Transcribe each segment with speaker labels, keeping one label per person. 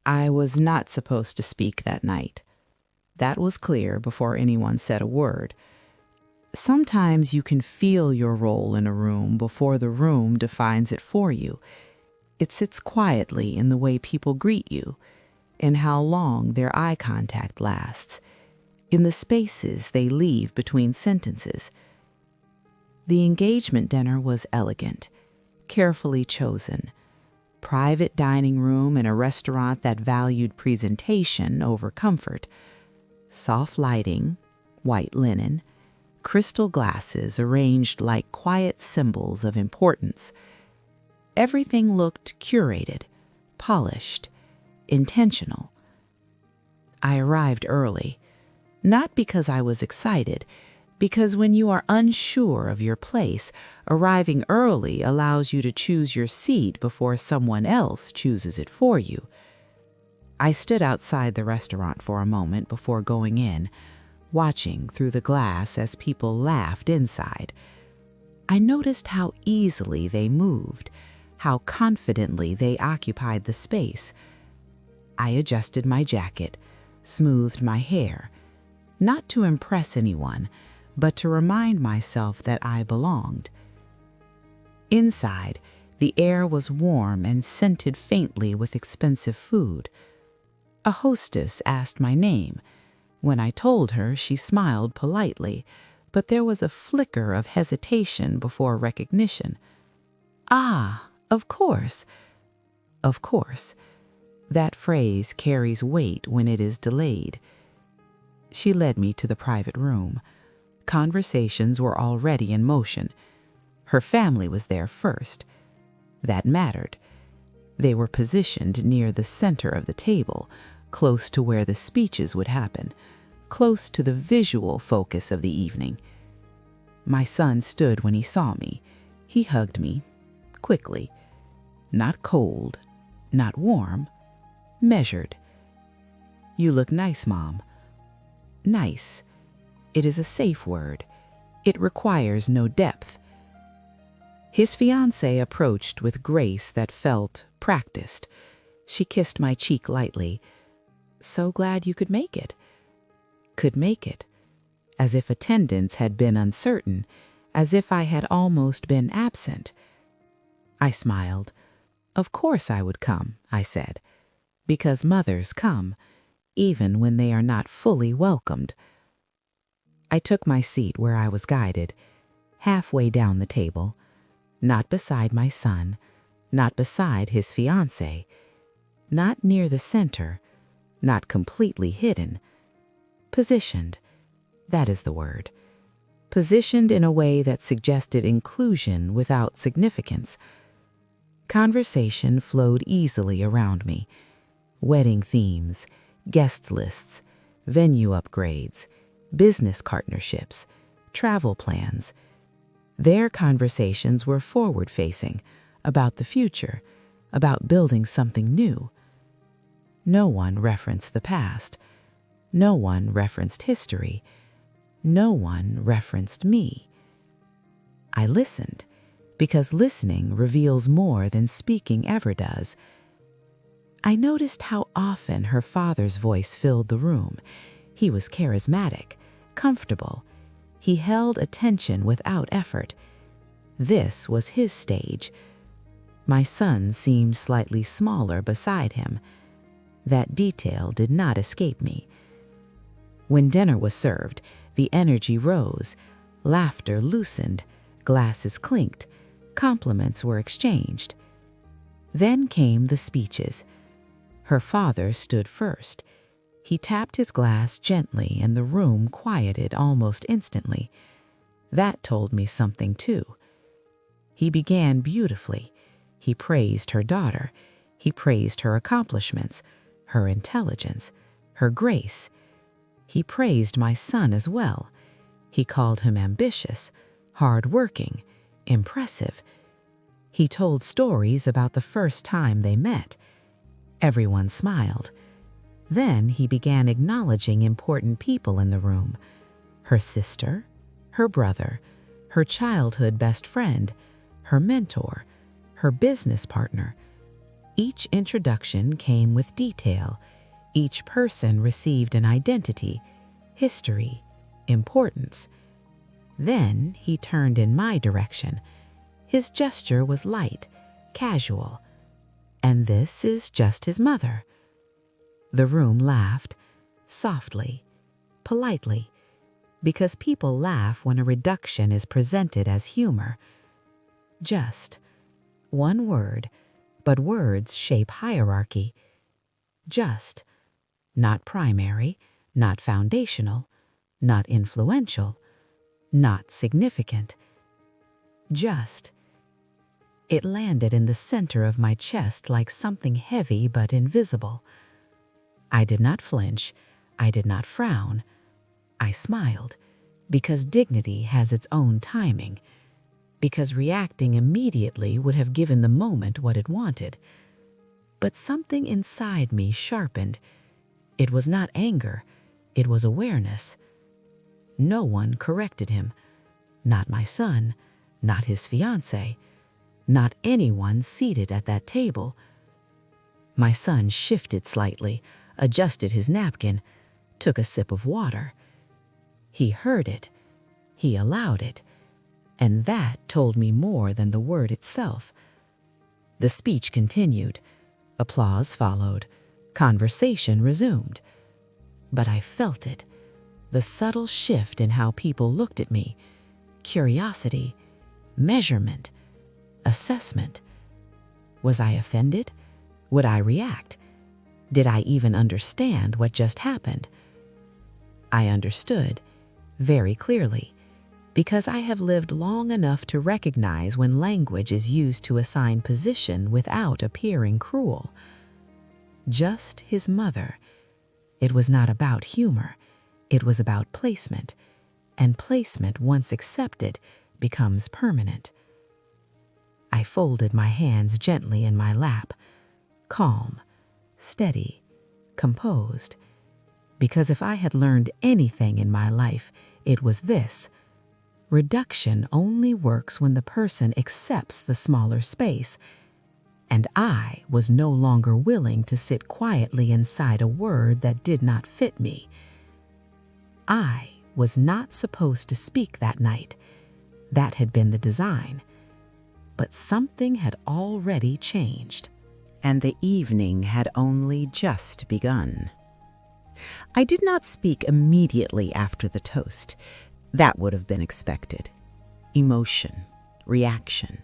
Speaker 1: I was not supposed to speak that night. That was clear before anyone said a word. Sometimes you can feel your role in a room before the room defines it for you. It sits quietly in the way people greet you, in how long their eye contact lasts, in the spaces they leave between sentences. The engagement dinner was elegant, carefully chosen. Private dining room in a restaurant that valued presentation over comfort. Soft lighting, white linen, crystal glasses arranged like quiet symbols of importance. Everything looked curated, polished, intentional. I arrived early, not because I was excited, because when you are unsure of your place, arriving early allows you to choose your seat before someone else chooses it for you. I stood outside the restaurant for a moment before going in, watching through the glass as people laughed inside. I noticed how easily they moved, how confidently they occupied the space. I adjusted my jacket, smoothed my hair, not to impress anyone, but to remind myself that I belonged. Inside, the air was warm and scented faintly with expensive food. A hostess asked my name. When I told her, she smiled politely, but there was a flicker of hesitation before recognition. Ah, of course. Of course. That phrase carries weight when it is delayed. She led me to the private room. Conversations were already in motion. Her family was there first. That mattered. They were positioned near the center of the table, close to where the speeches would happen, close to the visual focus of the evening. My son stood when he saw me. He hugged me, quickly. Not cold, not warm, measured. "You look nice, Mom." Nice. It is a safe word. It requires no depth. His fiancée approached with grace that felt practiced. She kissed my cheek lightly. "So glad you could make it." Could make it. As if attendance had been uncertain, as if I had almost been absent. I smiled. "Of course I would come," I said, "because mothers come, even when they are not fully welcomed." I took my seat where I was guided, halfway down the table, not beside my son, not beside his fiancée, not near the center, not completely hidden. Positioned, that is the word. Positioned in a way that suggested inclusion without significance. Conversation flowed easily around me. Wedding themes, guest lists, venue upgrades, business partnerships, travel plans. Their conversations were forward-facing, about the future, about building something new. No one referenced the past. No one referenced history. No one referenced me. I listened, because listening reveals more than speaking ever does. I noticed how often her father's voice filled the room. He was charismatic, comfortable. He held attention without effort. This was his stage. My son seemed slightly smaller beside him. That detail did not escape me. When dinner was served, the energy rose, laughter loosened, glasses clinked, compliments were exchanged. Then came the speeches. Her father stood first. He tapped his glass gently and the room quieted almost instantly. That told me something too. He began beautifully. He praised her daughter. He praised her accomplishments, her intelligence, her grace. He praised my son as well. He called him ambitious, hard-working, impressive. He told stories about the first time they met. Everyone smiled. Then he began acknowledging important people in the room. Her sister, her brother, her childhood best friend, her mentor, her business partner. Each introduction came with detail. Each person received an identity, history, importance. Then he turned in my direction. His gesture was light, casual. "And this is just his mother." The room laughed, softly, politely, because people laugh when a reduction is presented as humor. Just. One word, but words shape hierarchy. Just. Not primary, not foundational, not influential, not significant. Just. It landed in the center of my chest like something heavy but invisible. I did not flinch. I did not frown. I smiled, because dignity has its own timing, because reacting immediately would have given the moment what it wanted. But something inside me sharpened. It was not anger. It was awareness. No one corrected him. Not my son, not his fiancée, not anyone seated at that table. My son shifted slightly, adjusted his napkin, took a sip of water. He heard it. He allowed it. And that told me more than the word itself. The speech continued. Applause followed. Conversation resumed. But I felt it. The subtle shift in how people looked at me. Curiosity. Measurement. Assessment. Was I offended? Would I react? Did I even understand what just happened? I understood, very clearly, because I have lived long enough to recognize when language is used to assign position without appearing cruel. Just his mother. It was not about humor. It was about placement, and placement, once accepted, becomes permanent. I folded my hands gently in my lap, calm, steady, composed, because if I had learned anything in my life, it was this. Reduction only works when the person accepts the smaller space, and I was no longer willing to sit quietly inside a word that did not fit me. I was not supposed to speak that night. That had been the design. But something had already changed, and the evening had only just begun. I did not speak immediately after the toast. That would have been expected. Emotion, reaction,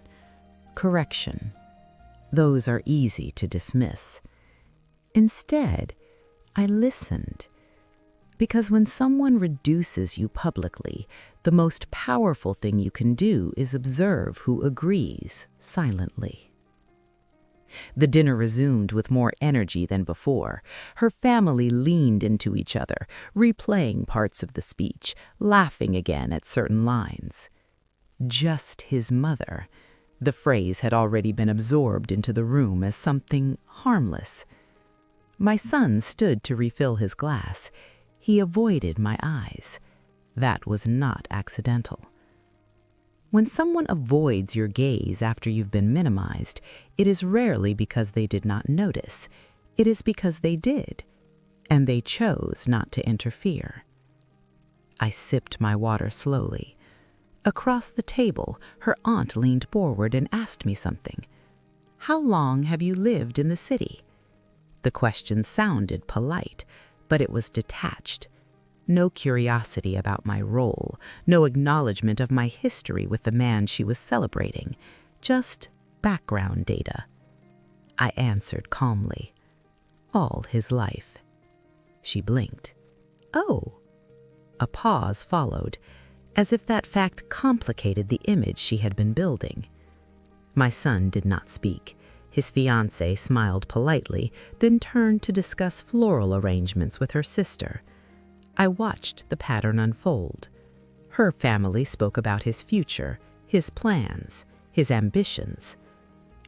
Speaker 1: correction. Those are easy to dismiss. Instead, I listened. Because when someone reduces you publicly, the most powerful thing you can do is observe who agrees silently. The dinner resumed with more energy than before. Her family leaned into each other, replaying parts of the speech, laughing again at certain lines. Just his mother. The phrase had already been absorbed into the room as something harmless. My son stood to refill his glass. He avoided my eyes. That was not accidental. When someone avoids your gaze after you've been minimized, it is rarely because they did not notice. It is because they did, and they chose not to interfere. I sipped my water slowly. Across the table, her aunt leaned forward and asked me something. "How long have you lived in the city?" The question sounded polite, but it was detached. No curiosity about my role, no acknowledgement of my history with the man she was celebrating, just background data. I answered calmly. All his life. She blinked. "Oh." A pause followed, as if that fact complicated the image she had been building. My son did not speak. His fiancée smiled politely, then turned to discuss floral arrangements with her sister. I watched the pattern unfold. Her family spoke about his future, his plans, his ambitions.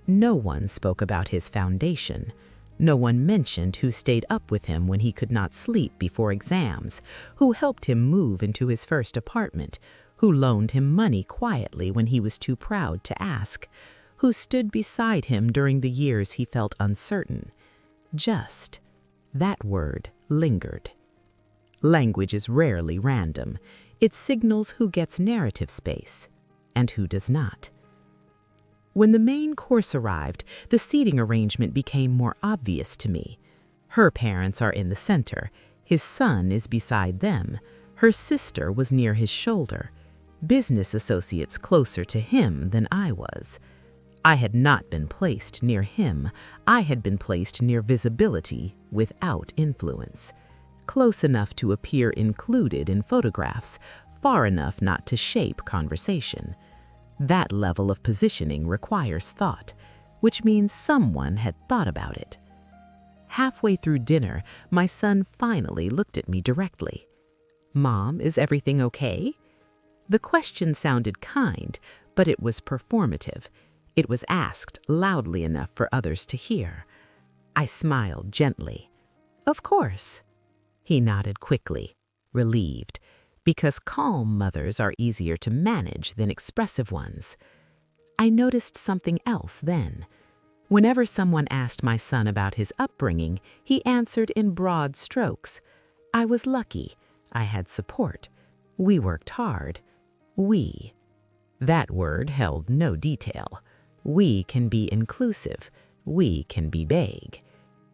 Speaker 1: No one spoke about his foundation. No one mentioned who stayed up with him when he could not sleep before exams, who helped him move into his first apartment, who loaned him money quietly when he was too proud to ask, who stood beside him during the years he felt uncertain. Just. That word lingered. Language is rarely random. It signals who gets narrative space and who does not. When the main course arrived, the seating arrangement became more obvious to me. Her parents are in the center. His son is beside them. Her sister was near his shoulder. Business associates closer to him than I was. I had not been placed near him. I had been placed near visibility without influence. Close enough to appear included in photographs, far enough not to shape conversation. That level of positioning requires thought, which means someone had thought about it. Halfway through dinner, my son finally looked at me directly. "Mom, is everything okay?" The question sounded kind, but it was performative. It was asked loudly enough for others to hear. I smiled gently. "Of course." He nodded quickly, relieved, because calm mothers are easier to manage than expressive ones. I noticed something else then. Whenever someone asked my son about his upbringing, he answered in broad strokes. I was lucky. I had support. We worked hard. We. That word held no detail. We can be inclusive. We can be vague.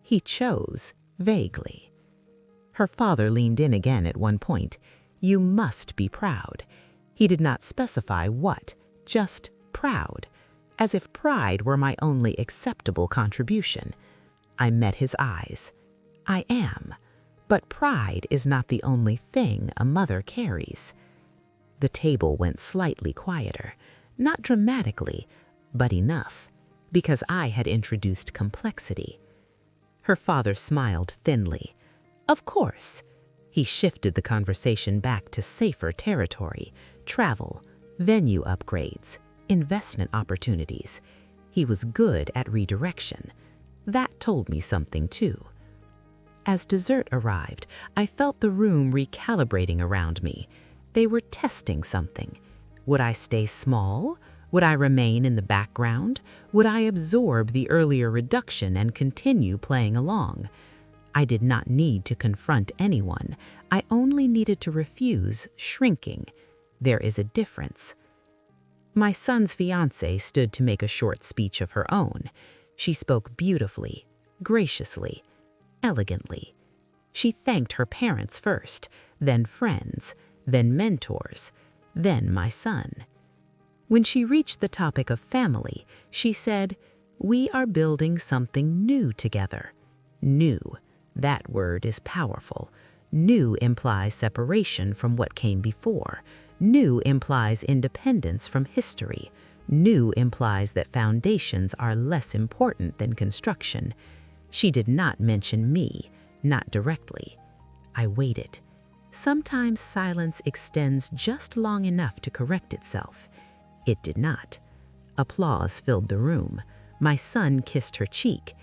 Speaker 1: He chose vaguely. Her father leaned in again at one point. "You must be proud." He did not specify what, just proud, as if pride were my only acceptable contribution. I met his eyes. I am, but pride is not the only thing a mother carries. The table went slightly quieter, not dramatically, but enough, because I had introduced complexity. Her father smiled thinly. "Of course." He shifted the conversation back to safer territory, travel, venue upgrades, investment opportunities. He was good at redirection. That told me something too. As dessert arrived, I felt the room recalibrating around me. They were testing something. Would I stay small? Would I remain in the background? Would I absorb the earlier reduction and continue playing along? I did not need to confront anyone. I only needed to refuse shrinking. There is a difference. My son's fiancée stood to make a short speech of her own. She spoke beautifully, graciously, elegantly. She thanked her parents first, then friends, then mentors, then my son. When she reached the topic of family, she said, "We are building something new together." New. That word is powerful. New implies separation from what came before. New implies independence from history. New implies that foundations are less important than construction. She did not mention me, not directly. I waited. Sometimes silence extends just long enough to correct itself. It did not. Applause filled the room. My son kissed her cheek.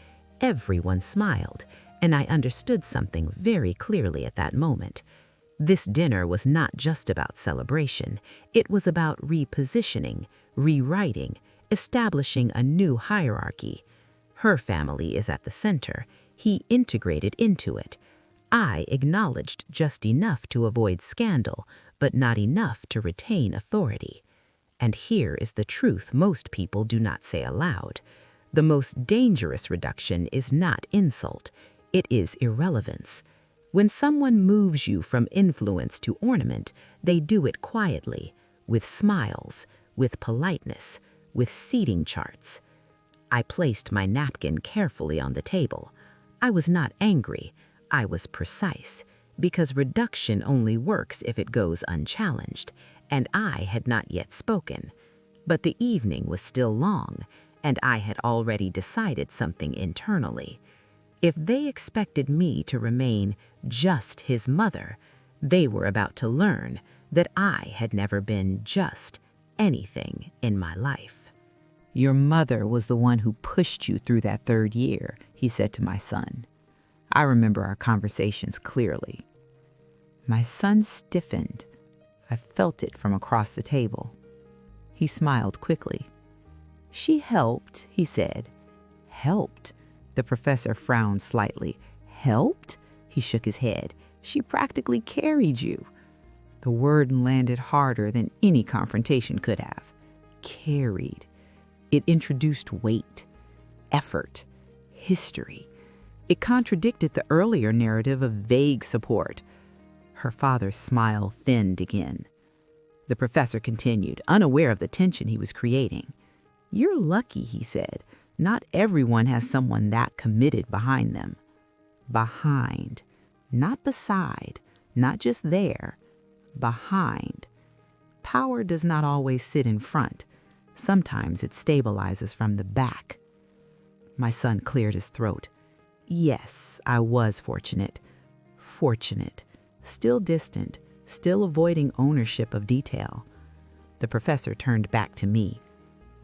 Speaker 1: Everyone smiled. And I understood something very clearly at that moment. This dinner was not just about celebration. It was about repositioning, rewriting, establishing a new hierarchy. Her family is at the center. He integrated into it. I acknowledged just enough to avoid scandal, but not enough to retain authority. And here is the truth most people do not say aloud. The most dangerous reduction is not insult. It is irrelevance. When someone moves you from influence to ornament, they do it quietly, with smiles, with politeness, with seating charts. I placed my napkin carefully on the table. I was not angry. I was precise, because reduction only works if it goes unchallenged, and I had not yet spoken. But the evening was still long, and I had already decided something internally. If they expected me to remain just his mother, they were about to learn that I had never been just anything in my life.
Speaker 2: "Your mother was the one who pushed you through that 3rd year," he said to my son. I remember our conversations clearly. My son stiffened. I felt it from across the table. He smiled quickly. She helped, he said. Helped? The professor frowned slightly. Helped? He shook his head. She practically carried you. The word landed harder than any confrontation could have. Carried. It introduced weight, effort, history. It contradicted the earlier narrative of vague support. Her father's smile thinned again. The professor continued, unaware of the tension he was creating. You're lucky, he said. Not everyone has someone that committed behind them. Behind, not beside, not just there. Behind. Power does not always sit in front. Sometimes it stabilizes from the back. My son cleared his throat. Yes, I was fortunate. Fortunate. Still distant, still avoiding ownership of detail. The professor turned back to me.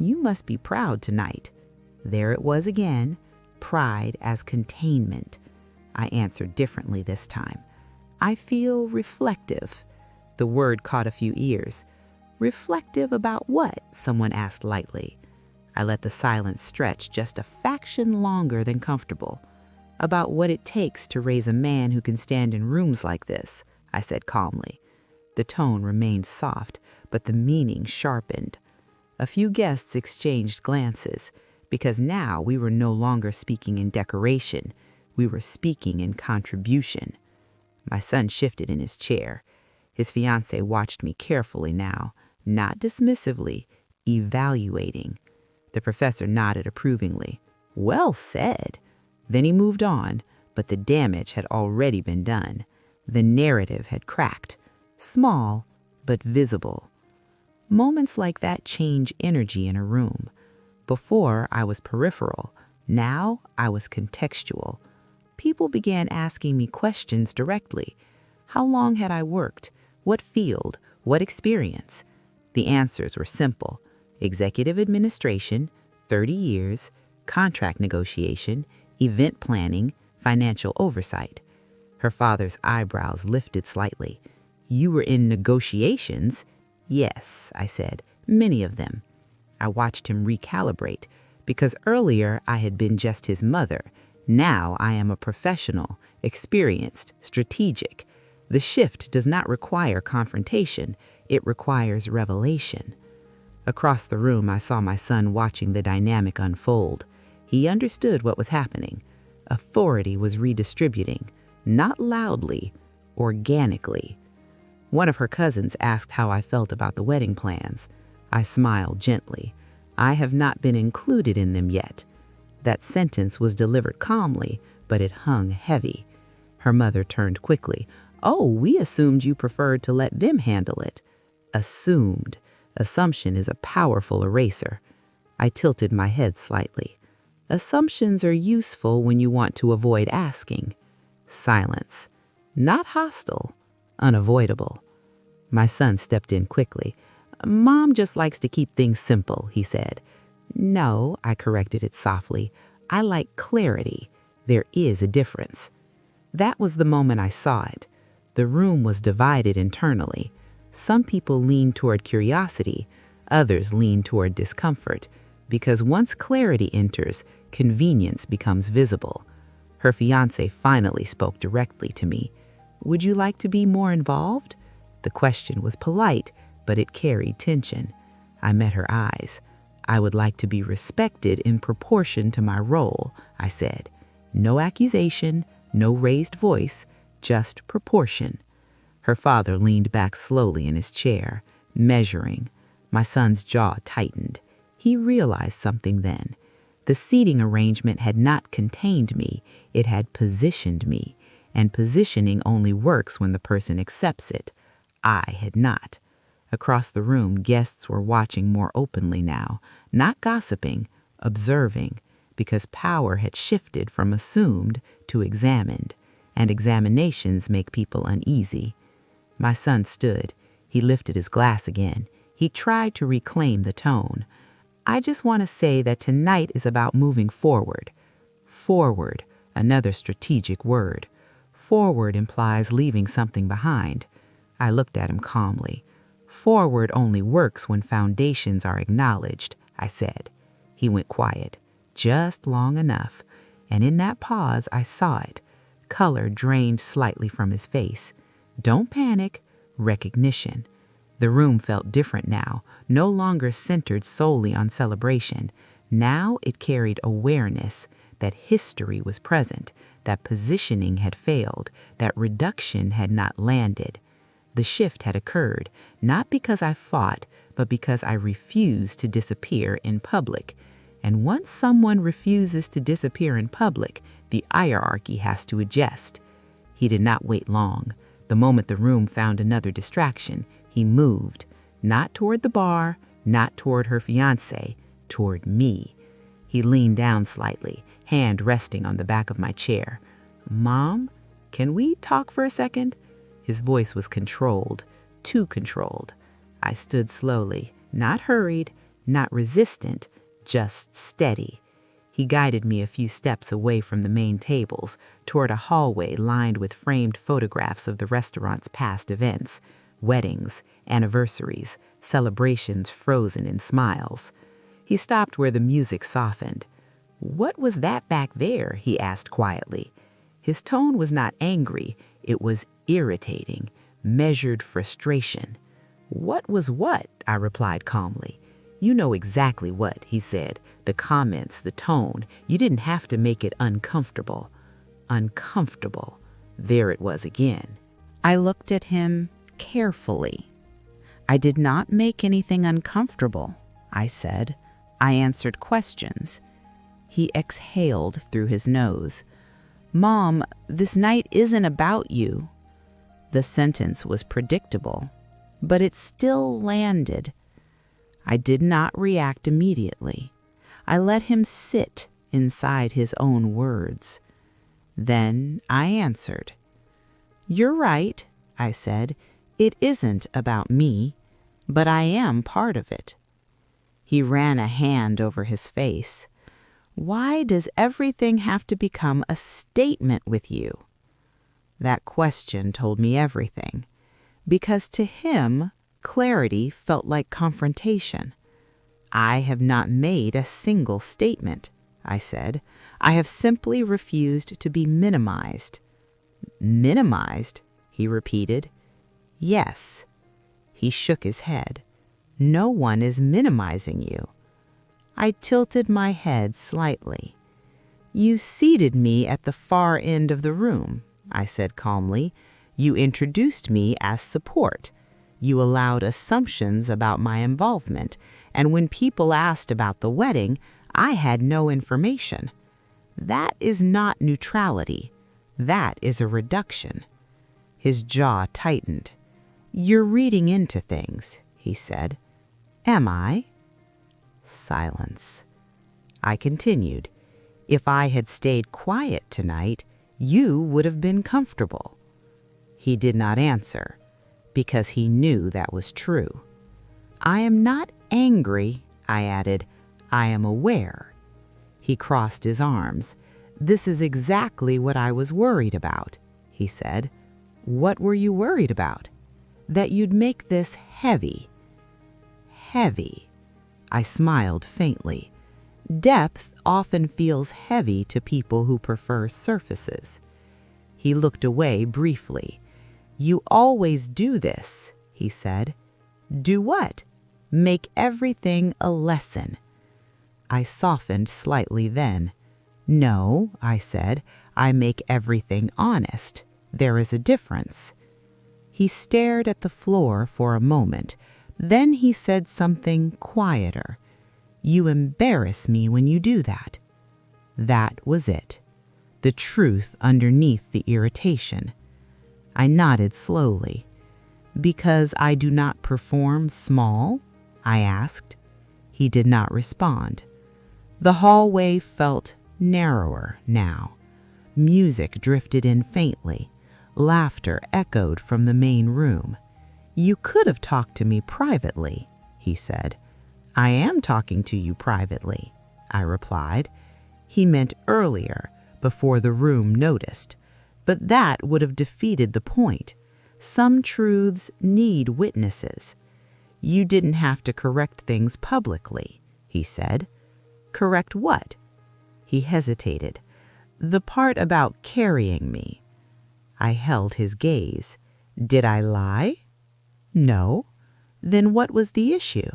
Speaker 2: You must be proud tonight. There it was again, pride as containment. I answered differently this time. I feel reflective. The word caught a few ears. Reflective about what? Someone asked lightly. I let the silence stretch just a fraction longer than comfortable. About what it takes to raise a man who can stand in rooms like this, I said calmly. The tone remained soft, but the meaning sharpened. A few guests exchanged glances, because now we were no longer speaking in decoration. We were speaking in contribution. My son shifted in his chair. His fiancée watched me carefully now, not dismissively, evaluating. The professor nodded approvingly. Well said. Then he moved on, but the damage had already been done. The narrative had cracked. Small, but visible. Moments like that change energy in a room. Before, I was peripheral. Now, I was contextual. People began asking me questions directly. How long had I worked? What field? What experience? The answers were simple. Executive administration, 30 years, contract negotiation, event planning, financial oversight. Her father's eyebrows lifted slightly. You were in negotiations? Yes, I said, many of them. I watched him recalibrate, because earlier I had been just his mother. Now I am a professional, experienced, strategic. The shift does not require confrontation. It requires revelation. Across the room, I saw my son watching the dynamic unfold. He understood what was happening. Authority was redistributing, not loudly, organically. One of her cousins asked how I felt about the wedding plans. I smiled gently. I have not been included in them yet. That sentence was delivered calmly, but it hung heavy. Her mother turned quickly. Oh, we assumed you preferred to let them handle it. Assumed. Assumption is a powerful eraser. I tilted my head slightly. Assumptions are useful when you want to avoid asking. Silence. Not hostile. Unavoidable. My son stepped in quickly. Mom just likes to keep things simple, he said. No, I corrected it softly. I like clarity. There is a difference. That was the moment I saw it. The room was divided internally. Some people leaned toward curiosity, others leaned toward discomfort, because once clarity enters, convenience becomes visible. Her fiancé finally spoke directly to me. Would you like to be more involved? The question was polite, but it carried tension. I met her eyes. I would like to be respected in proportion to my role, I said. No accusation, no raised voice, just proportion. Her father leaned back slowly in his chair, measuring. My son's jaw tightened. He realized something then. The seating arrangement had not contained me, it had positioned me, and positioning only works when the person accepts it. I had not. Across the room, guests were watching more openly now, not gossiping, observing, because power had shifted from assumed to examined, and examinations make people uneasy. My son stood. He lifted his glass again. He tried to reclaim the tone. I just want to say that tonight is about moving forward. Forward, another strategic word. Forward implies leaving something behind. I looked at him calmly. Forward only works when foundations are acknowledged, I said. He went quiet, just long enough, and in that pause I saw it. Color drained slightly from his face. Don't panic. Recognition. The room felt different now, no longer centered solely on celebration. Now it carried awareness that history was present, that positioning had failed, that reduction had not landed. The shift had occurred, not because I fought, but because I refused to disappear in public. And once someone refuses to disappear in public, the hierarchy has to adjust. He did not wait long. The moment the room found another distraction, he moved, not toward the bar, not toward her fiancé, toward me. He leaned down slightly, hand resting on the back of my chair. "Mom, can we talk for a second?" His voice was controlled, too controlled. I stood slowly, not hurried, not resistant, just steady. He guided me a few steps away from the main tables, toward a hallway lined with framed photographs of the restaurant's past events, weddings, anniversaries, celebrations frozen in smiles. He stopped where the music softened. "What was that back there?" he asked quietly. His tone was not angry, it was irritating, measured frustration. "What was what?" I replied calmly. "You know exactly what," he said. "The comments, the tone. You didn't have to make it uncomfortable." Uncomfortable. There it was again. I looked at him carefully. "I did not make anything uncomfortable," I said. "I answered questions." He exhaled through his nose. "Mom, this night isn't about you." The sentence was predictable, but it still landed. I did not react immediately. I let him sit inside his own words. Then I answered. "You're right," I said. "It isn't about me, but I am part of it." He ran a hand over his face. "Why does everything have to become a statement with you?" That question told me everything, because to him, clarity felt like confrontation. "I have not made a single statement," I said. "I have simply refused to be minimized." "Minimized?" he repeated. "Yes." He shook his head. "No one is minimizing you." I tilted my head slightly. "You seated me at the far end of the room," I said calmly. "You introduced me as support. You allowed assumptions about my involvement, and when people asked about the wedding, I had no information. That is not neutrality. That is a reduction." His jaw tightened. "You're reading into things," he said. "Am I?" Silence. I continued. "If I had stayed quiet tonight, you would have been comfortable." He did not answer, because he knew that was true. "I am not angry," I added. "I am aware." He crossed his arms. "This is exactly what I was worried about," he said. "What were you worried about?" "That you'd make this heavy." Heavy. I smiled faintly. Depth often feels heavy to people who prefer surfaces. He looked away briefly. "You always do this," he said. "Do what?" "Make everything a lesson." I softened slightly then. "No," I said, "I make everything honest. There is a difference." He stared at the floor for a moment. Then he said something quieter. "You embarrass me when you do that." That was it. The truth underneath the irritation. I nodded slowly. "Because I do not perform small?" I asked. He did not respond. The hallway felt narrower now. Music drifted in faintly. Laughter echoed from the main room. "You could have talked to me privately," he said. "I am talking to you privately," I replied. He meant earlier, before the room noticed. But that would have defeated the point. Some truths need witnesses. "You didn't have to correct things publicly," he said. Correct what? He hesitated. The part about carrying me. I held his gaze. Did I lie? No. Then what was the issue?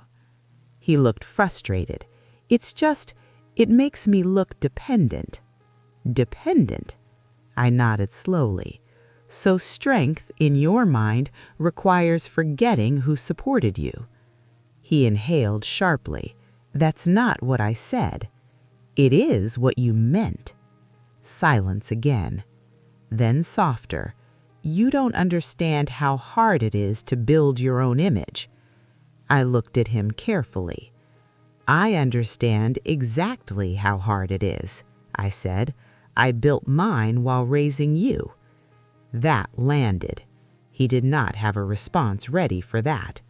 Speaker 2: He looked frustrated. It makes me look dependent. Dependent? I nodded slowly. So strength, in your mind, requires forgetting who supported you. He inhaled sharply. That's not what I said. It is what you meant. Silence again. Then softer. You don't understand how hard it is to build your own image. I looked at him carefully. I understand exactly how hard it is, I said. I built mine while raising you. That landed. He did not have a response ready for that.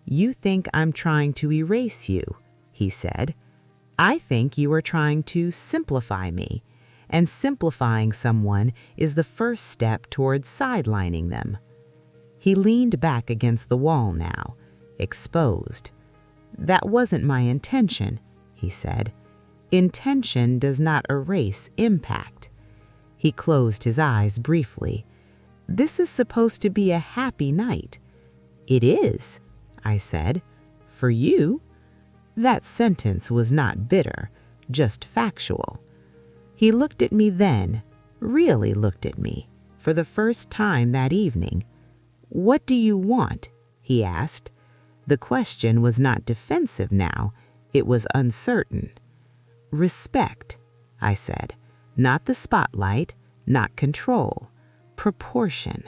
Speaker 2: You think I'm trying to erase you, he said. I think you are trying to simplify me, and simplifying someone is the first step towards sidelining them. He leaned back against the wall now, exposed. That wasn't my intention, he said. Intention does not erase impact. He closed his eyes briefly. This is supposed to be a happy night. It is, I said. For you? That sentence was not bitter, just factual. He looked at me then, really looked at me, for the first time that evening. What do you want? He asked. The question was not defensive now, it was uncertain. Respect, I said. Not the spotlight, not control. Proportion.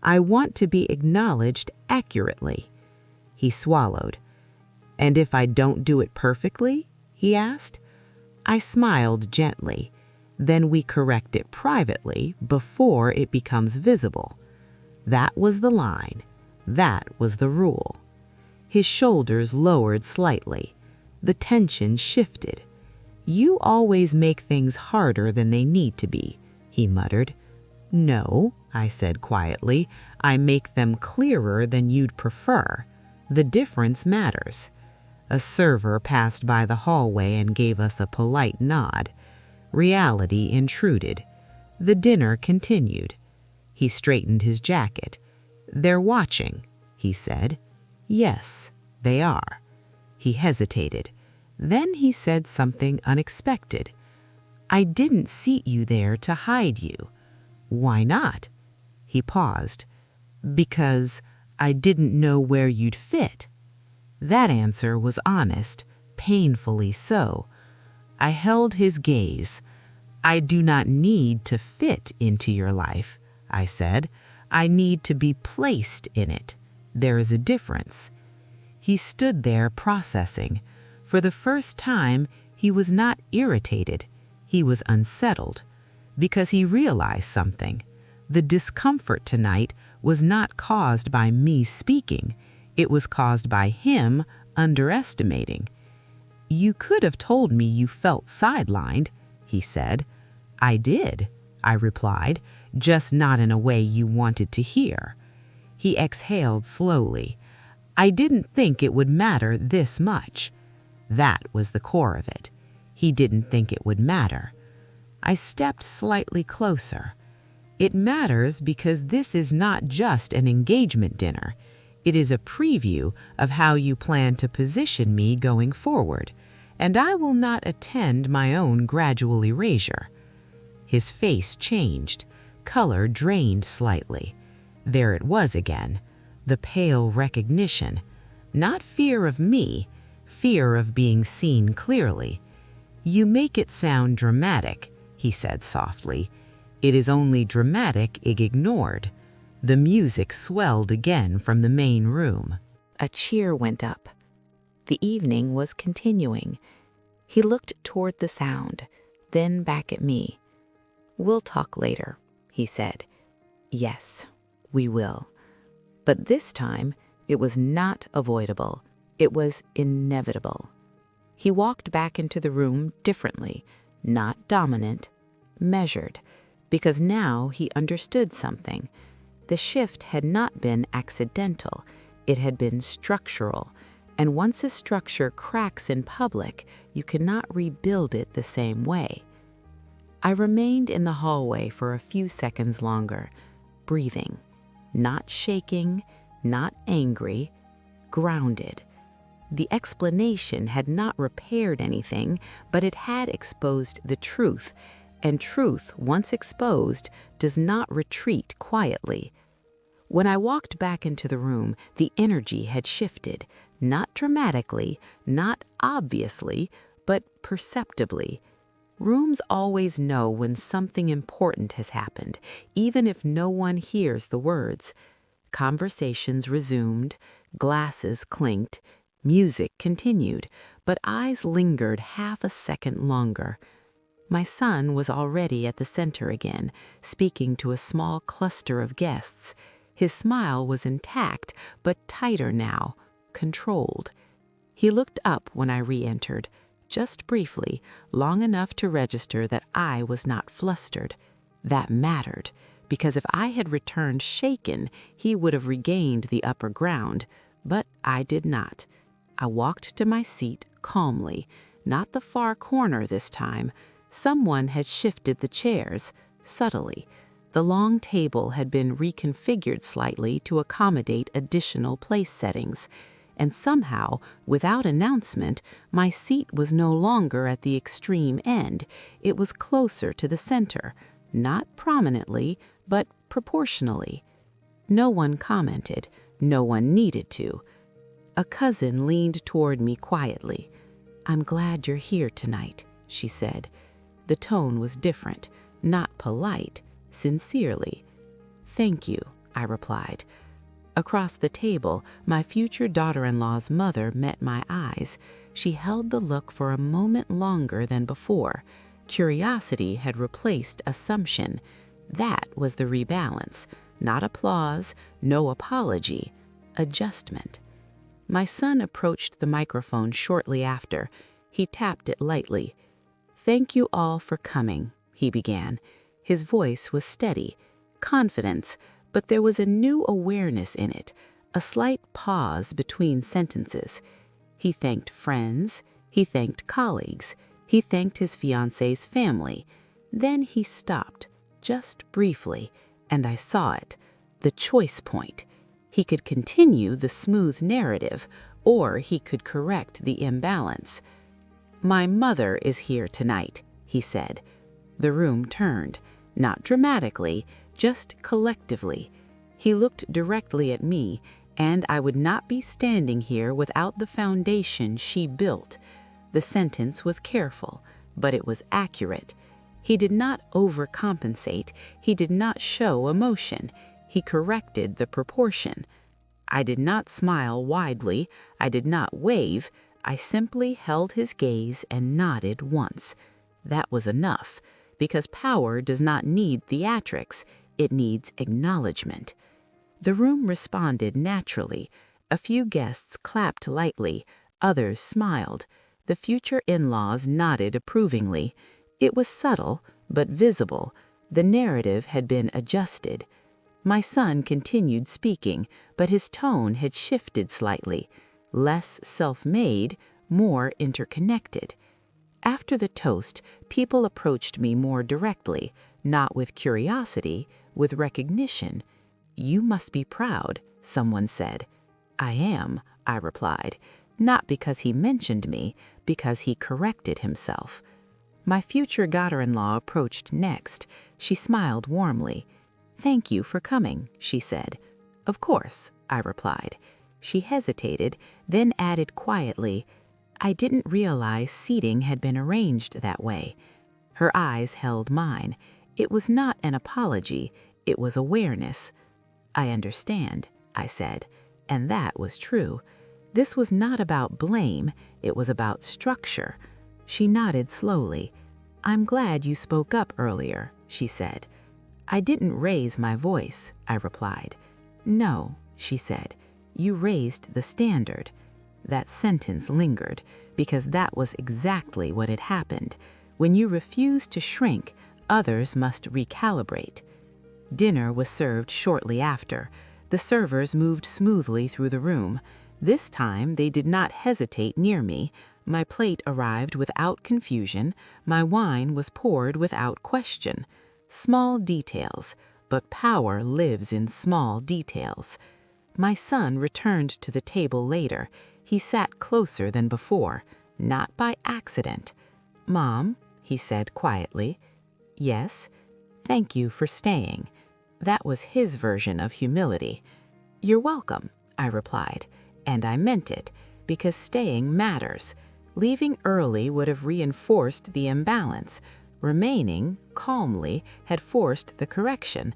Speaker 2: I want to be acknowledged accurately. He swallowed. And if I don't do it perfectly? He asked. I smiled gently. Then we correct it privately before it becomes visible. That was the line. That was the rule. His shoulders lowered slightly. The tension shifted. You always make things harder than they need to be, he muttered. No, I said quietly, I make them clearer than you'd prefer. The difference matters. A server passed by the hallway and gave us a polite nod. Reality intruded. The dinner continued. He straightened his jacket. They're watching, he said. Yes, they are. He hesitated. Then he said something unexpected. I didn't seat you there to hide you. Why not? He paused. Because I didn't know where you'd fit. That answer was honest, painfully so. I held his gaze. I do not need to fit into your life, I said. I need to be placed in it. There is a difference. He stood there processing. For the first time, he was not irritated. He was unsettled. Because he realized something. The discomfort tonight was not caused by me speaking. It was caused by him underestimating. You could have told me you felt sidelined, he said. I did, I replied, just not in a way you wanted to hear. He exhaled slowly. I didn't think it would matter this much. That was the core of it. He didn't think it would matter. I stepped slightly closer. It matters because this is not just an engagement dinner. It is a preview of how you plan to position me going forward, and I will not attend my own gradual erasure. His face changed. Color drained slightly. There it was again, the pale recognition. Not fear of me, fear of being seen clearly. You make it sound dramatic, he said softly. It is only dramatic if ignored. The music swelled again from the main room.
Speaker 1: A cheer went up. The evening was continuing. He looked toward the sound, then back at me. We'll talk later, he said. Yes, we will. But this time, it was not avoidable. It was inevitable. He walked back into the room differently, not dominant, measured, because now he understood something. The shift had not been accidental. It had been structural, And once a structure cracks in public, you cannot rebuild it the same way. I remained in the hallway for a few seconds longer, breathing, not shaking, not angry, grounded. The explanation had not repaired anything, but it had exposed the truth, and truth, once exposed, does not retreat quietly. When I walked back into the room, the energy had shifted, not dramatically, not obviously, but perceptibly. Rooms always know when something important has happened, even if no one hears the words. Conversations resumed, glasses clinked, music continued, but eyes lingered half a second longer. My son was already at the center again, speaking to a small cluster of guests. His smile was intact, but tighter now, controlled. He looked up when I re-entered, just briefly, long enough to register that I was not flustered. That mattered, because if I had returned shaken, he would have regained the upper ground, but I did not. I walked to my seat calmly, not the far corner this time. Someone had shifted the chairs, subtly. The long table had been reconfigured slightly to accommodate additional place settings, and somehow, without announcement, my seat was no longer at the extreme end. It was closer to the center, not prominently, but proportionally. No one commented, no one needed to. A cousin leaned toward me quietly. "I'm glad you're here tonight," she said. The tone was different, not polite, sincerely. "Thank you," I replied. Across the table, my future daughter-in-law's mother met my eyes. She held the look for a moment longer than before. Curiosity had replaced assumption. That was the rebalance. Not applause, no apology, adjustment. My son approached the microphone shortly after. He tapped it lightly. "Thank you all for coming," he began. His voice was steady, confidence, but there was a new awareness in it, a slight pause between sentences. He thanked friends, he thanked colleagues, he thanked his fiancée's family. Then he stopped, just briefly, and I saw it, the choice point. He could continue the smooth narrative, or he could correct the imbalance. "My mother is here tonight," he said. The room turned, not dramatically, just collectively. He looked directly at me, and I would not be standing here without the foundation she built. The sentence was careful, but it was accurate. He did not overcompensate. He did not show emotion. He corrected the proportion. I did not smile widely. I did not wave. I simply held his gaze and nodded once. That was enough, because power does not need theatrics. It needs acknowledgement. The room responded naturally. A few guests clapped lightly. Others smiled. The future in-laws nodded approvingly. It was subtle, but visible. The narrative had been adjusted. My son continued speaking, but his tone had shifted slightly. Less self-made, more interconnected. After the toast, people approached me more directly, not with curiosity, with recognition. "You must be proud," someone said. "I am," I replied, not because he mentioned me, because he corrected himself. My future daughter-in-law approached next. She smiled warmly. "Thank you for coming," she said. "Of course," I replied. She hesitated, then added quietly, "I didn't realize seating had been arranged that way." Her eyes held mine. It was not an apology, it was awareness. "I understand," I said, and that was true. This was not about blame, it was about structure. She nodded slowly. "I'm glad you spoke up earlier," she said. "I didn't raise my voice," I replied. "No," she said, "you raised the standard." That sentence lingered, because that was exactly what had happened. When you refuse to shrink, others must recalibrate. Dinner was served shortly after. The servers moved smoothly through the room. This time they did not hesitate near me. My plate arrived without confusion. My wine was poured without question. Small details, but power lives in small details. My son returned to the table later. He sat closer than before, not by accident. "Mom," he said quietly. "Yes, thank you for staying." That was his version of humility. "You're welcome," I replied, and I meant it, because staying matters. Leaving early would have reinforced the imbalance. Remaining, calmly, had forced the correction.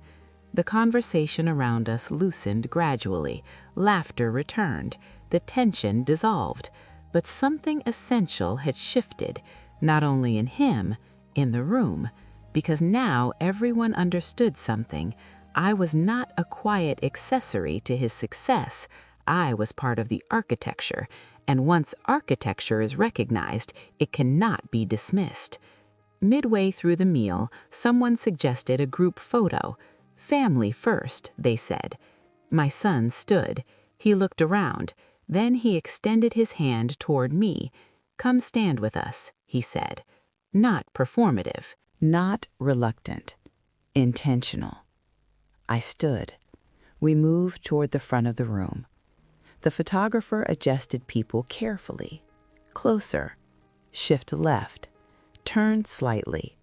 Speaker 1: The conversation around us loosened gradually. Laughter returned. The tension dissolved. But something essential had shifted, not only in him, in the room, because now everyone understood something. I was not a quiet accessory to his success. I was part of the architecture, and once architecture is recognized, it cannot be dismissed. Midway through the meal, someone suggested a group photo. "Family first," they said. My son stood. He looked around. Then he extended his hand toward me. "Come stand with us," he said. Not performative.
Speaker 2: Not reluctant. Intentional. I stood. We moved toward the front of the room. The photographer adjusted people carefully. Closer. Shift to left. Turn slightly.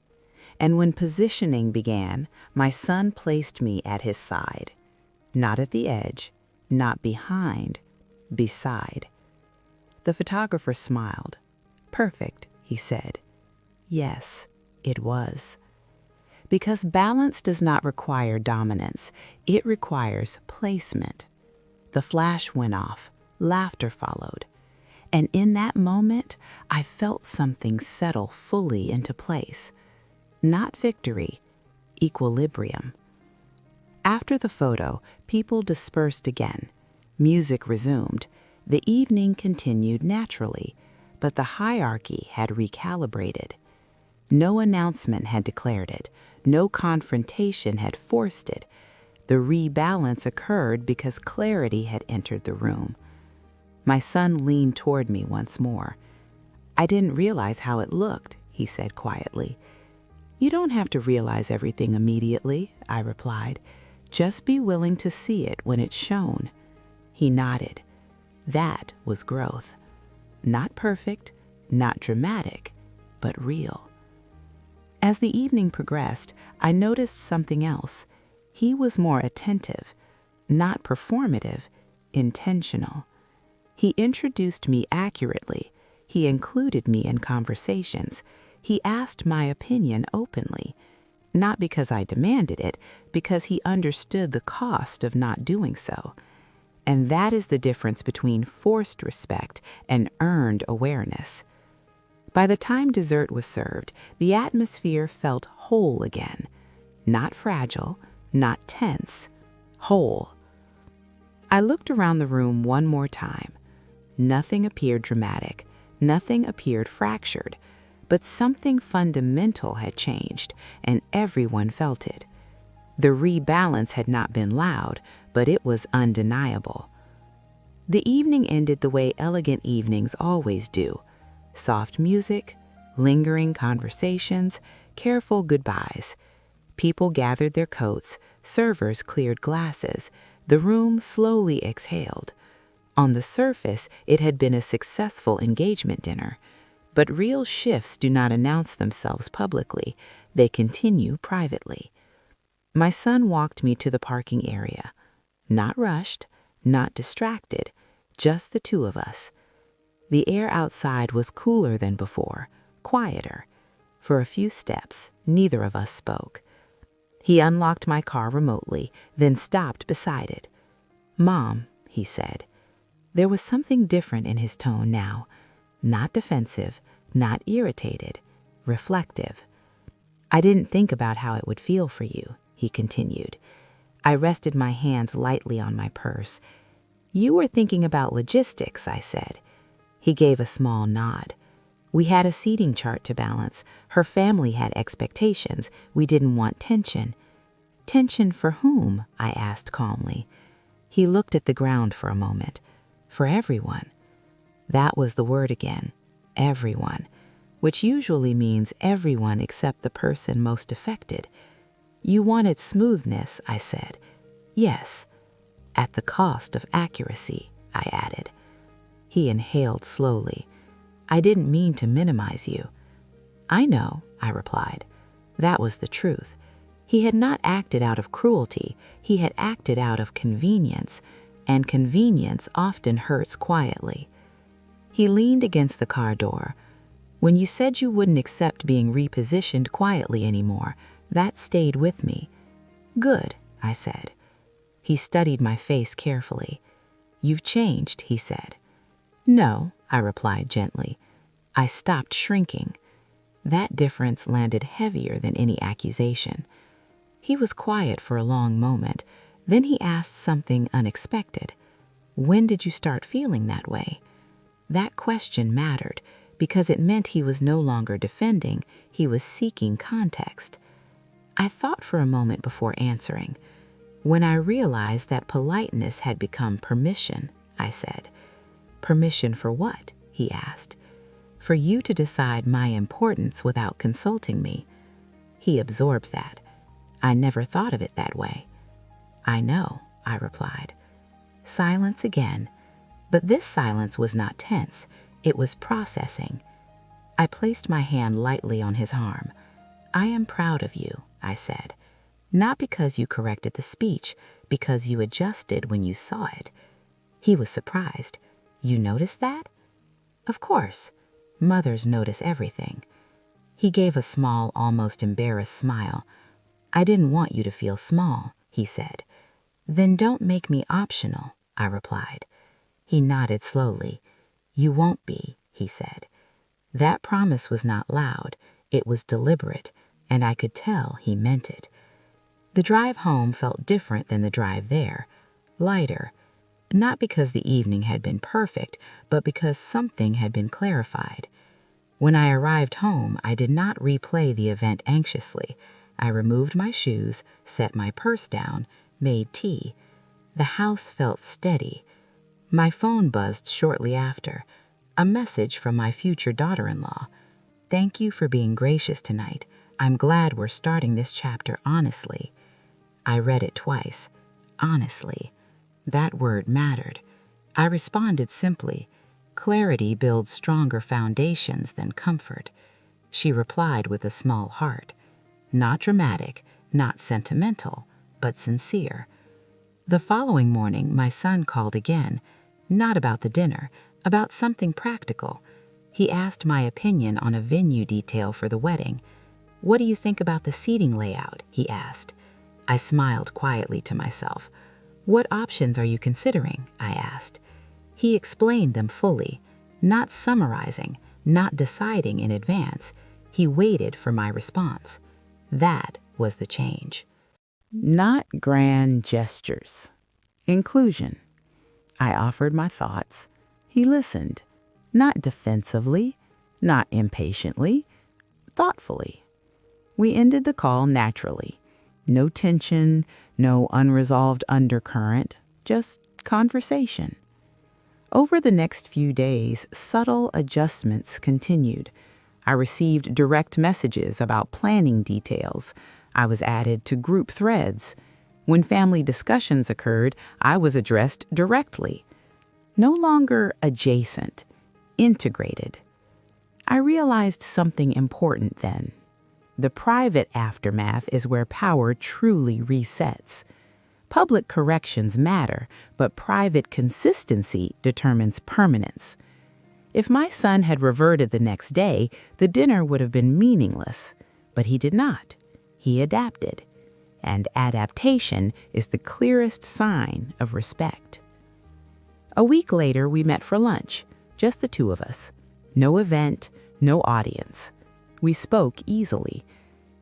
Speaker 2: And when positioning began, my son placed me at his side. Not at the edge, not behind, beside. The photographer smiled. "Perfect," he said. Yes, it was. Because balance does not require dominance, it requires placement. The flash went off, laughter followed, and in that moment, I felt something settle fully into place. Not victory, equilibrium. After the photo, people dispersed again. Music resumed. The evening continued naturally, but the hierarchy had recalibrated. No announcement had declared it. No confrontation had forced it. The rebalance occurred because clarity had entered the room. My son leaned toward me once more. "I didn't realize how it looked," he said quietly. "You don't have to realize everything immediately," I replied. "Just be willing to see it when it's shown." He nodded. That was growth. Not perfect, not dramatic, but real. As the evening progressed, I noticed something else. He was more attentive, not performative, intentional. He introduced me accurately. He included me in conversations. He asked my opinion openly, not because I demanded it, because he understood the cost of not doing so. And that is the difference between forced respect and earned awareness. By the time dessert was served, the atmosphere felt whole again. Not fragile, not tense, whole. I looked around the room one more time. Nothing appeared dramatic. Nothing appeared fractured. But something fundamental had changed, and everyone felt it. The rebalance had not been loud, but it was undeniable. The evening ended the way elegant evenings always do. Soft music, lingering conversations, careful goodbyes. People gathered their coats, servers cleared glasses, the room slowly exhaled. On the surface, it had been a successful engagement dinner. But real shifts do not announce themselves publicly, they continue privately. My son walked me to the parking area. Not rushed, not distracted, just the two of us. The air outside was cooler than before, quieter. For a few steps, neither of us spoke. He unlocked my car remotely, then stopped beside it. "Mom," he said. There was something different in his tone now. Not defensive, not irritated, reflective. "I didn't think about how it would feel for you," he continued. I rested my hands lightly on my purse. "You were thinking about logistics," I said. He gave a small nod. "We had a seating chart to balance. Her family had expectations. We didn't want tension." "Tension for whom?" I asked calmly. He looked at the ground for a moment.
Speaker 1: For everyone. That was the word again, everyone, which usually means everyone except the person most affected. You wanted smoothness, I said. Yes, at the cost of accuracy, I added. He inhaled slowly. I didn't mean to minimize you. I know, I replied. That was the truth. He had not acted out of cruelty. He had acted out of convenience, and convenience often hurts quietly. He leaned against the car door. When you said you wouldn't accept being repositioned quietly anymore, that stayed with me. Good, I said. He studied my face carefully. You've changed, he said. No, I replied gently. I stopped shrinking. That difference landed heavier than any accusation. He was quiet for a long moment. Then he asked something unexpected. When did you start feeling that way? That question mattered because it meant he was no longer defending, he was seeking context. I thought for a moment before answering. When I realized that politeness had become permission, I said. Permission for what? He asked. For you to decide my importance without consulting me. He absorbed that. I never thought of it that way. I know, I replied. Silence again. But this silence was not tense. It was processing. I placed my hand lightly on his arm. I am proud of you, I said. Not because you corrected the speech, because you adjusted when you saw it. He was surprised. You noticed that? Of course. Mothers notice everything. He gave a small, almost embarrassed smile. I didn't want you to feel small, he said. Then don't make me optional, I replied. He nodded slowly. You won't be, he said. That promise was not loud. It was deliberate, and I could tell he meant it. The drive home felt different than the drive there, lighter, not because the evening had been perfect, but because something had been clarified. When I arrived home, I did not replay the event anxiously. I removed my shoes, set my purse down, made tea. The house felt steady. My phone buzzed shortly after. A message from my future daughter-in-law. Thank you for being gracious tonight. I'm glad we're starting this chapter honestly. I read it twice. Honestly. That word mattered. I responded simply. Clarity builds stronger foundations than comfort. She replied with a small heart. Not dramatic, not sentimental, but sincere. The following morning, my son called again, not about the dinner, about something practical. He asked my opinion on a venue detail for the wedding. What do you think about the seating layout? He asked. I smiled quietly to myself. What options are you considering? I asked. He explained them fully, not summarizing, not deciding in advance. He waited for my response. That was the change. Not grand gestures. Inclusion. I offered my thoughts. He listened, not defensively, not impatiently, thoughtfully. We ended the call naturally. No tension, no unresolved undercurrent, just conversation. Over the next few days, subtle adjustments continued. I received direct messages about planning details. I was added to group threads. When family discussions occurred, I was addressed directly. No longer adjacent, integrated. I realized something important then. The private aftermath is where power truly resets. Public corrections matter, but private consistency determines permanence. If my son had reverted the next day, the dinner would have been meaningless. But he did not. He adapted. And adaptation is the clearest sign of respect. A week later, we met for lunch, just the two of us. No event, no audience. We spoke easily.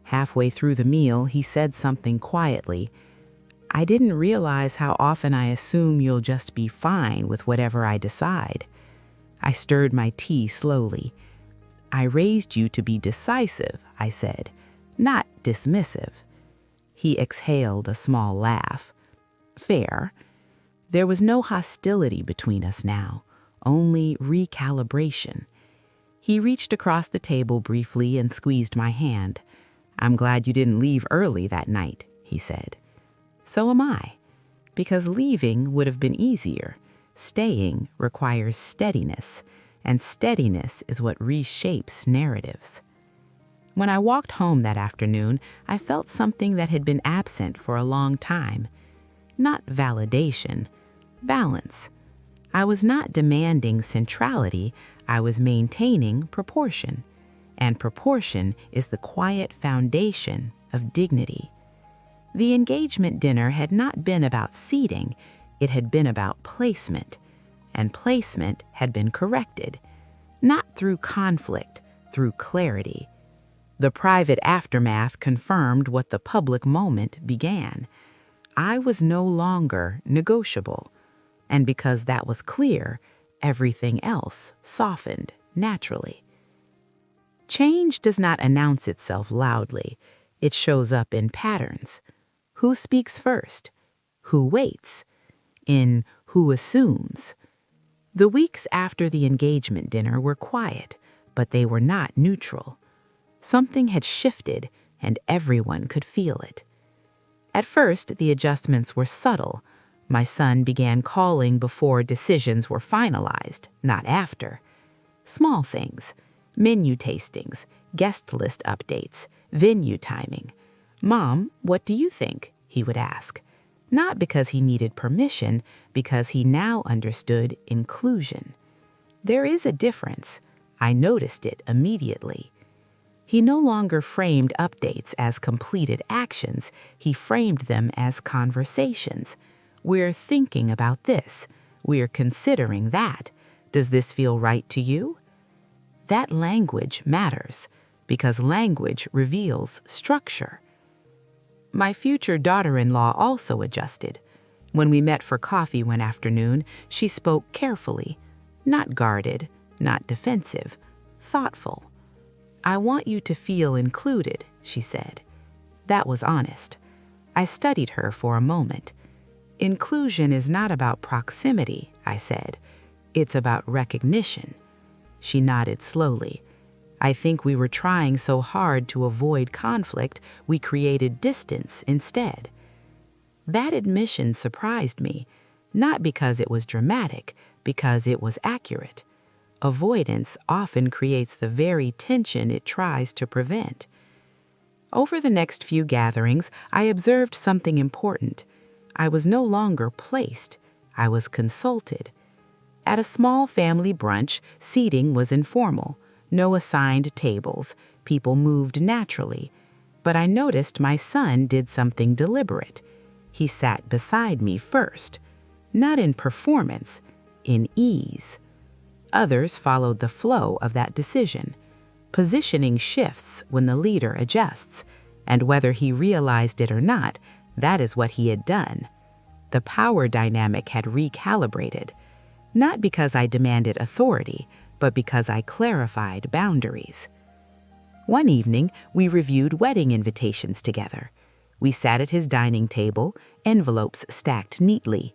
Speaker 1: Halfway through the meal, he said something quietly. I didn't realize how often I assume you'll just be fine with whatever I decide. I stirred my tea slowly. I raised you to be decisive, I said, not dismissive. He exhaled a small laugh. Fair. There was no hostility between us now, only recalibration. He reached across the table briefly and squeezed my hand. "I'm glad you didn't leave early that night," he said. "So am I, because leaving would have been easier. Staying requires steadiness, and steadiness is what reshapes narratives." When I walked home that afternoon, I felt something that had been absent for a long time. Not validation, balance. I was not demanding centrality, I was maintaining proportion. And proportion is the quiet foundation of dignity. The engagement dinner had not been about seating, it had been about placement. And placement had been corrected, not through conflict, through clarity. The private aftermath confirmed what the public moment began. I was no longer negotiable, and because that was clear, everything else softened naturally. Change does not announce itself loudly. It shows up in patterns. Who speaks first? Who waits? In who assumes? The weeks after the engagement dinner were quiet, but they were not neutral. Something had shifted, and everyone could feel it. At first, the adjustments were subtle. My son began calling before decisions were finalized, not after. Small things, menu tastings, guest list updates, venue timing. "Mom, what do you think?" he would ask. Not because he needed permission, because he now understood inclusion. There is a difference. I noticed it immediately. He no longer framed updates as completed actions. He framed them as conversations. "We're thinking about this. We're considering that. Does this feel right to you?" That language matters because language reveals structure. My future daughter-in-law also adjusted. When we met for coffee one afternoon, she spoke carefully, not guarded, not defensive, thoughtful. "I want you to feel included," she said. That was honest. I studied her for a moment. "Inclusion is not about proximity," I said. "It's about recognition." She nodded slowly. "I think we were trying so hard to avoid conflict, we created distance instead." That admission surprised me, not because it was dramatic, because it was accurate. Avoidance often creates the very tension it tries to prevent. Over the next few gatherings, I observed something important. I was no longer placed. I was consulted. At a small family brunch, seating was informal. No assigned tables. People moved naturally. But I noticed my son did something deliberate. He sat beside me first. Not in performance, in ease. Others followed the flow of that decision. Positioning shifts when the leader adjusts, and whether he realized it or not, that is what he had done. The power dynamic had recalibrated, not because I demanded authority, but because I clarified boundaries. One evening, we reviewed wedding invitations together. We sat at his dining table, envelopes stacked neatly.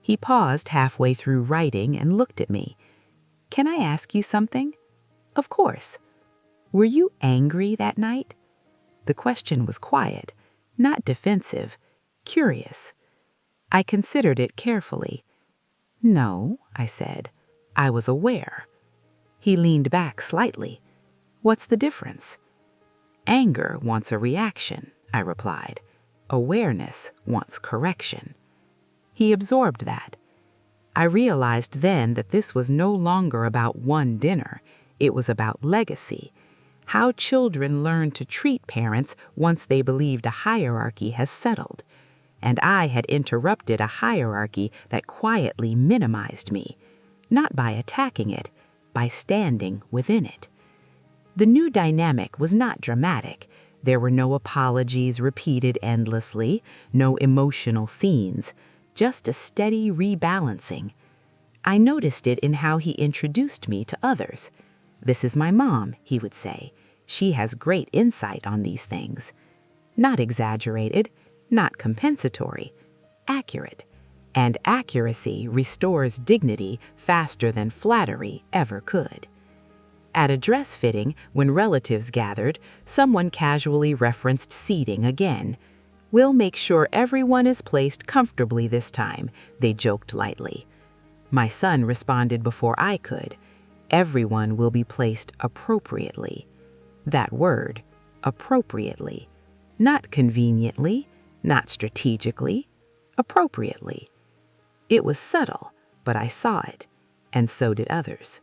Speaker 1: He paused halfway through writing and looked at me. "Can I ask you something?" "Of course." "Were you angry that night?" The question was quiet, not defensive, curious. I considered it carefully. "No," I said. "I was aware." He leaned back slightly. "What's the difference?" "Anger wants a reaction," I replied. "Awareness wants correction." He absorbed that. I realized then that this was no longer about one dinner. It was about legacy. How children learn to treat parents once they believed a hierarchy has settled. And I had interrupted a hierarchy that quietly minimized me, not by attacking it, by standing within it. The new dynamic was not dramatic. There were no apologies repeated endlessly, no emotional scenes, just a steady rebalancing. I noticed it in how he introduced me to others. "This is my mom," he would say. "She has great insight on these things." Not exaggerated, not compensatory, accurate. and accuracy restores dignity faster than flattery ever could. At a dress fitting, when relatives gathered, someone casually referenced seating again. "We'll make sure everyone is placed comfortably this time," they joked lightly. My son responded before I could. "Everyone will be placed appropriately." That word, appropriately. Not conveniently, not strategically, appropriately. It was subtle, but I saw it, and so did others.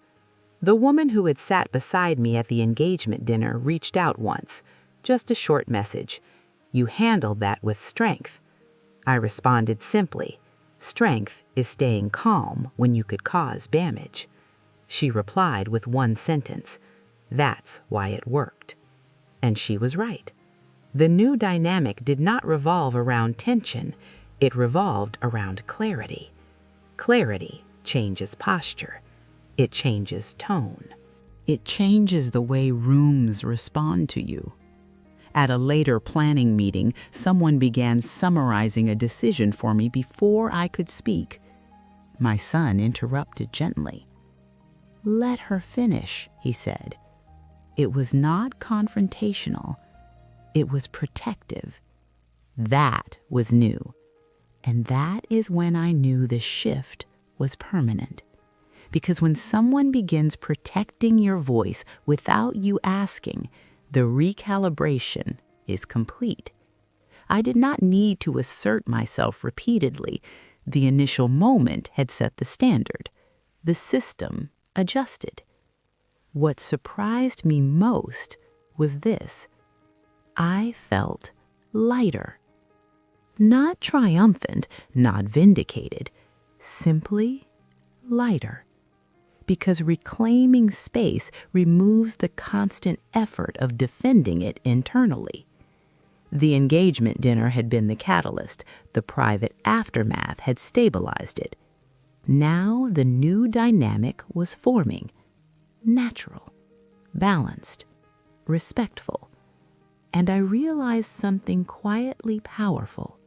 Speaker 1: The woman who had sat beside me at the engagement dinner reached out once, just a short message. "You handled that with strength." I responded simply, "Strength is staying calm when you could cause damage." She replied with one sentence, "That's why it worked." And she was right. The new dynamic did not revolve around tension, it revolved around clarity. Clarity changes posture. It changes tone. It changes the way rooms respond to you. At a later planning meeting, someone began summarizing a decision for me before I could speak. My son interrupted gently. "Let her finish," he said. It was not confrontational. It was protective. That was new. And that is when I knew the shift was permanent. Because when someone begins protecting your voice without you asking, the recalibration is complete. I did not need to assert myself repeatedly. The initial moment had set the standard. The system adjusted. What surprised me most was this. I felt lighter. Not triumphant, not vindicated, simply lighter. Because reclaiming space removes the constant effort of defending it internally. The engagement dinner had been the catalyst. The private aftermath had stabilized it. Now the new dynamic was forming. Natural, balanced, respectful. And I realized something quietly powerful.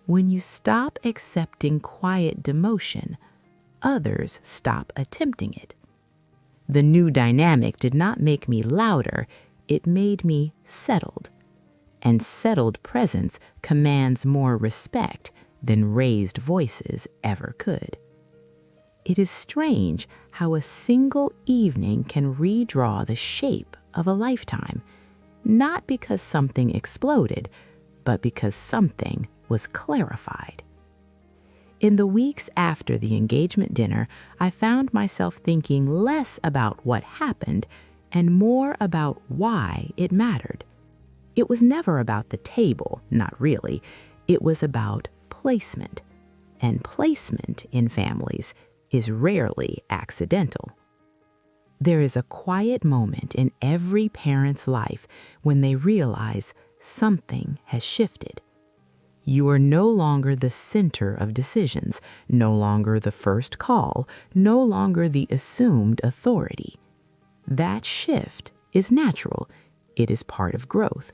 Speaker 1: When you stop accepting quiet demotion, others stop attempting it. The new dynamic did not make me louder, it made me settled. And settled presence commands more respect than raised voices ever could. It is strange how a single evening can redraw the shape of a lifetime, not because something exploded, but because something was clarified. In the weeks after the engagement dinner, I found myself thinking less about what happened and more about why it mattered. It was never about the table, not really. It was about placement. And placement in families is rarely accidental. There is a quiet moment in every parent's life when they realize something has shifted. You are no longer the center of decisions, no longer the first call, no longer the assumed authority. That shift is natural. It is part of growth.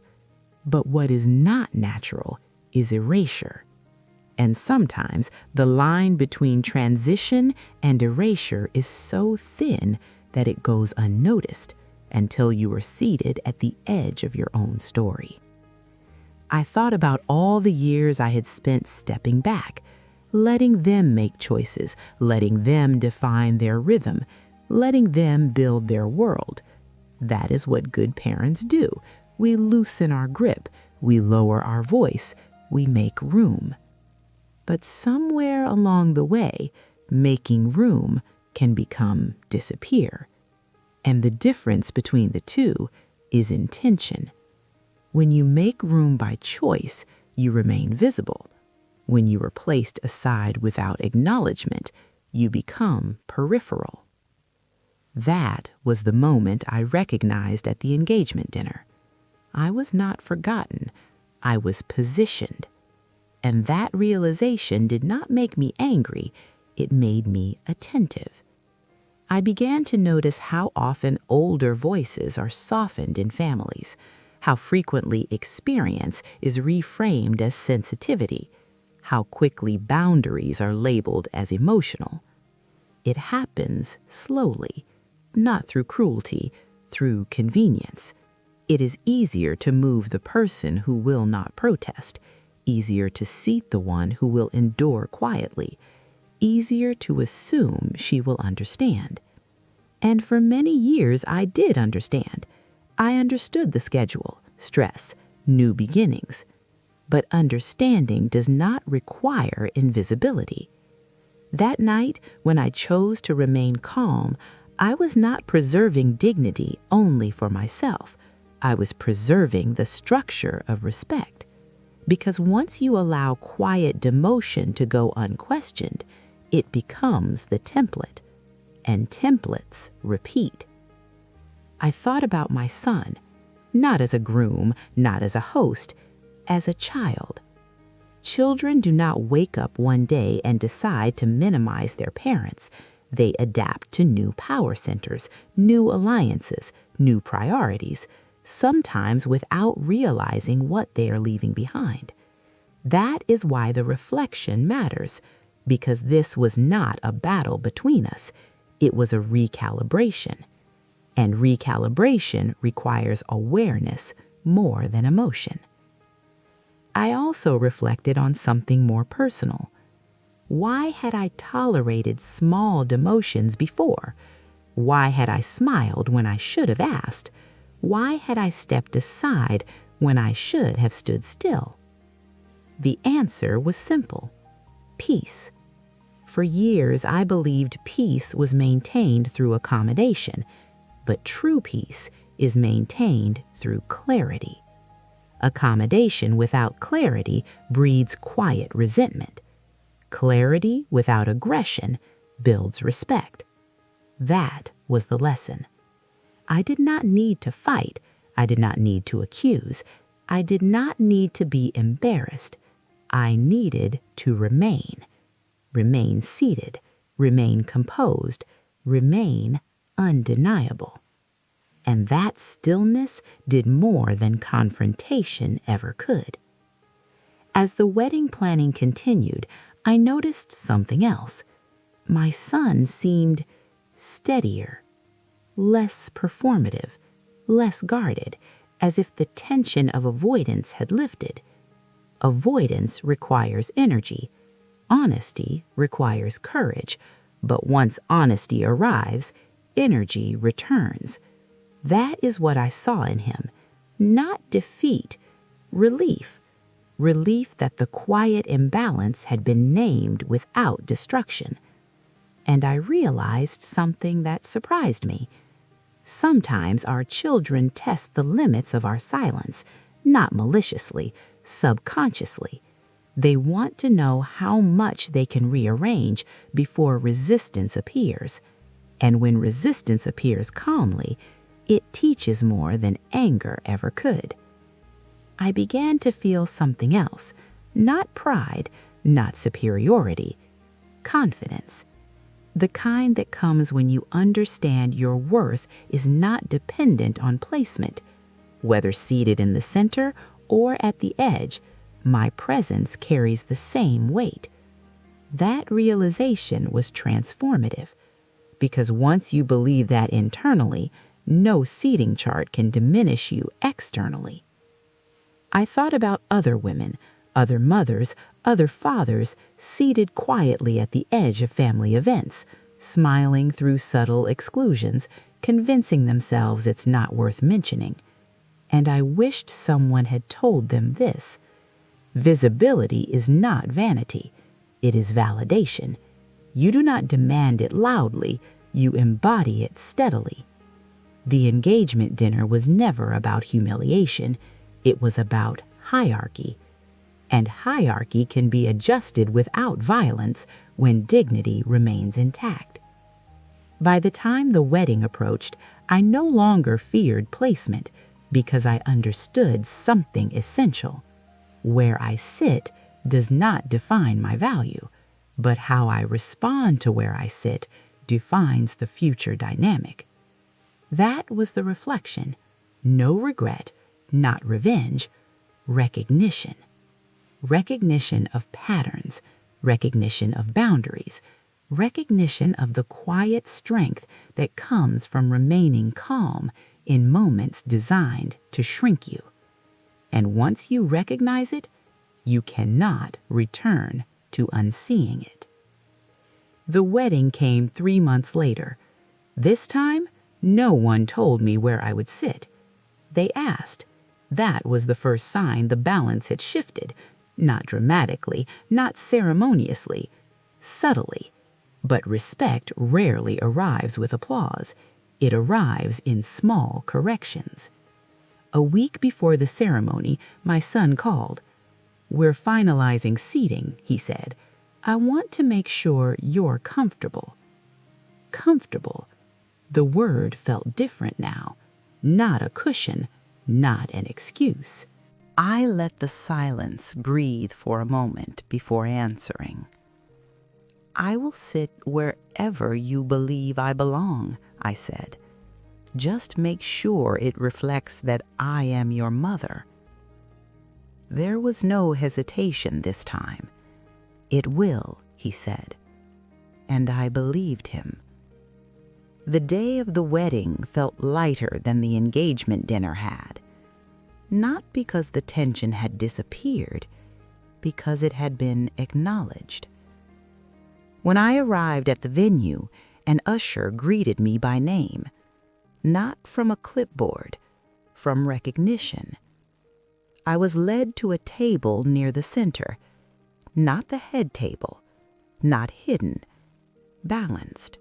Speaker 1: But what is not natural is erasure. And sometimes the line between transition and erasure is so thin that it goes unnoticed until you are seated at the edge of your own story. I thought about all the years I had spent stepping back, letting them make choices, letting them define their rhythm, letting them build their world. That is what good parents do. We loosen our grip, we lower our voice, we make room. But somewhere along the way, making room can become disappear. And the difference between the two is intention. When you make room by choice, you remain visible. When you are placed aside without acknowledgement, you become peripheral. That was the moment I recognized at the engagement dinner. I was not forgotten. I was positioned. And that realization did not make me angry. It made me attentive. I began to notice how often older voices are softened in families, how frequently experience is reframed as sensitivity,
Speaker 2: how quickly boundaries are labeled as emotional. It happens slowly, not through cruelty, through convenience. It is easier to move the person who will not protest, easier to seat the one who will endure quietly, easier to assume she will understand. And for many years I did understand. I understood the schedule, stress, new beginnings. But understanding does not require invisibility. That night, when I chose to remain calm, I was not preserving dignity only for myself. I was preserving the structure of respect. Because once you allow quiet demotion to go unquestioned, it becomes the template, and templates repeat. I thought about my son, not as a groom, not as a host, as a child. Children do not wake up one day and decide to minimize their parents. They adapt to new power centers, new alliances, new priorities, sometimes without realizing what they are leaving behind. That is why the reflection matters, because this was not a battle between us. It was a recalibration. And recalibration requires awareness more than emotion. I also reflected on something more personal. Why had I tolerated small demotions before? Why had I smiled when I should have asked? Why had I stepped aside when I should have stood still? The answer was simple: peace. For years, I believed peace was maintained through accommodation, but true peace is maintained through clarity. Accommodation without clarity breeds quiet resentment. Clarity without aggression builds respect. That was the lesson. I did not need to fight. I did not need to accuse. I did not need to be embarrassed. I needed to remain. Remain seated. Remain composed. Remain undeniable. And that stillness did more than confrontation ever could. As the wedding planning continued, I noticed something else. My son seemed steadier, less performative, less guarded, as if the tension of avoidance had lifted. Avoidance requires energy. Honesty requires courage. But once honesty arrives, energy returns. That is what I saw in him. Not defeat, relief. Relief that the quiet imbalance had been named without destruction. And I realized something that surprised me. Sometimes our children test the limits of our silence, not maliciously, subconsciously. They want to know how much they can rearrange before resistance appears. And when resistance appears calmly, it teaches more than anger ever could. I began to feel something else, not pride, not superiority, confidence. The kind that comes when you understand your worth is not dependent on placement. Whether seated in the center or at the edge, my presence carries the same weight. That realization was transformative, because once you believe that internally, no seating chart can diminish you externally. I thought about other women, other mothers, other fathers seated quietly at the edge of family events, smiling through subtle exclusions, convincing themselves it's not worth mentioning. And I wished someone had told them this. Visibility is not vanity. It is validation. You do not demand it loudly. You embody it steadily. The engagement dinner was never about humiliation. It was about hierarchy. And hierarchy can be adjusted without violence when dignity remains intact. By the time the wedding approached, I no longer feared placement because I understood something essential. Where I sit does not define my value, but how I respond to where I sit defines the future dynamic. That was the reflection. No regret, not revenge, recognition.
Speaker 1: recognition of patterns, recognition of boundaries, recognition of the quiet strength that comes from remaining calm in moments designed to shrink you. And once you recognize it, you cannot return to unseeing it. The wedding came 3 months later. This time, no one told me where I would sit. They asked. That was the first sign the balance had shifted, not dramatically, not ceremoniously, subtly. But respect rarely arrives with applause. It arrives in small corrections. A week before the ceremony, my son called. "We're finalizing seating," he said. "I want to make sure you're comfortable." Comfortable. The word felt different now. Not a cushion, not an excuse. I let the silence breathe for a moment before answering. "I will sit wherever you believe I belong," I said. "Just make sure it reflects that I am your mother." There was no hesitation this time. "It will," he said. And I believed him. The day of the wedding felt lighter than the engagement dinner had. Not because the tension had disappeared, because it had been acknowledged. When I arrived at the venue, an usher greeted me by name, not from a clipboard, from recognition. I was led to a table near the center, not the head table, not hidden, balanced,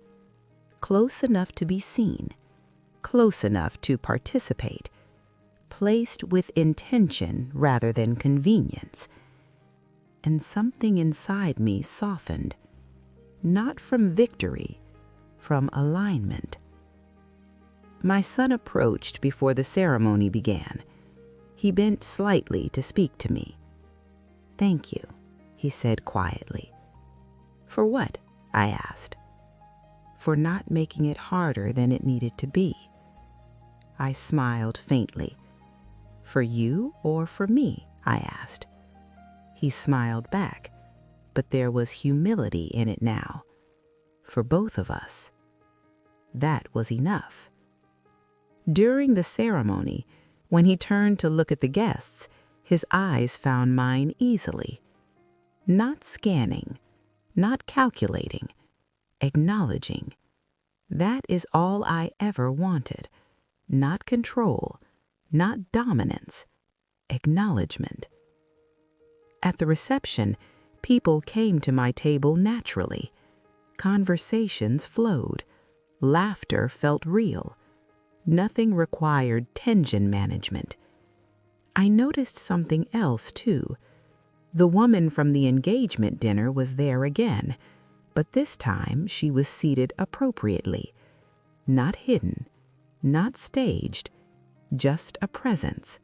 Speaker 1: close enough to be seen, close enough to participate, placed with intention rather than convenience. And something inside me softened, not from victory, from alignment. My son approached before the ceremony began. He bent slightly to speak to me. "Thank you," he said quietly. "For what?" I asked. "For not making it harder than it needed to be." I smiled faintly. "For you or for me?" I asked. He smiled back, but there was humility in it now. For both of us. That was enough. During the ceremony, when he turned to look at the guests, his eyes found mine easily. Not scanning, not calculating, acknowledging. That is all I ever wanted. Not control, not dominance, acknowledgement. At the reception, people came to my table naturally. Conversations flowed. Laughter felt real. Nothing required tension management. I noticed something else, too. The woman from the engagement dinner was there again, but this time she was seated appropriately. Not hidden, not staged, just a presence.